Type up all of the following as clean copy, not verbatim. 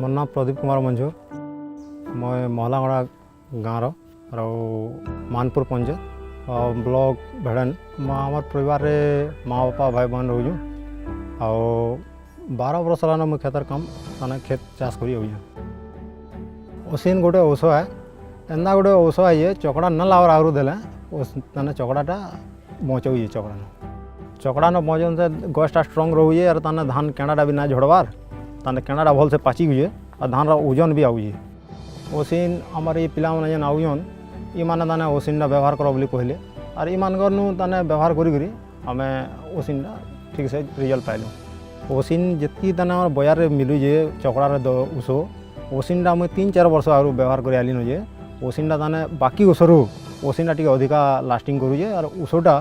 मोर नाम प्रदीप कुमार मंझू मैं महलागड़ा गाँव मानपुर पंचायत ब्लॉक भेड़न आम परिवार माँ बापा भाई बहन रोजु आ 12 वर्ष है मुझे खेतर काम ताने खेत चाष करी ओसिन गोटे औष है एंदा गोटे औष है ये चकड़ा न लावर आगु देले ताने चकड़ाटा बचाऊ ये चकड़ा न बचन से गछटा स्ट्रंग रोजे और ताने धान केणाटा भी ना झड़बार ताने केणाटा भल से पाची हुए और धान ओजन भी आउे ओसिन आमर ये पिला माने जेन आउन ये माने ताने ओसिनटा व्यवहार कर बोली कहले और ये मानकरनु ताने व्यवहार करी आमे ओसिनटा ठीक से रिजल्ट पाइलु ओसिन जितकी ताने आम बजार रे मिलु जे चकड़ार उष ओसिनटा मुझे 3-4 वर्ष आगु व्यवहार कर आलिन जे ओसिनटा ताने बाकी उषरु ओसिनटा टी अधिका लास्टिंग करुजे और उषटा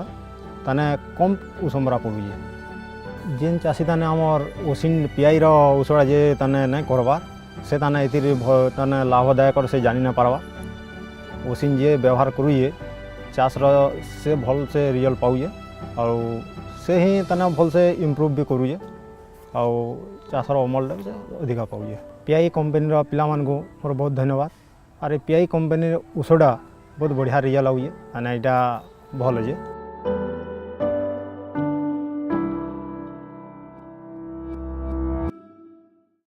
ताने कम उषमरा पड़ुजे जेन चाषी ताने आमर ओसिन पीआई उषड़ा जे ताने नहीं करबार से ताने इतिर ताने लाभदायक से जानी ना पारबा ओसिन जे व्यवहार करुए चाष से भल से रिजल्ट पाऊे और से ही ताने भल से इम्प्रूव भी करुए और चाषर अमल अधिका पाऊे पीआई कंपनी पिला मानकु मोर बहुत धन्यवाद और पीआई कंपनी उषड़ा बहुत बढ़िया रिजल्ट आउे माने यहाँ भल है।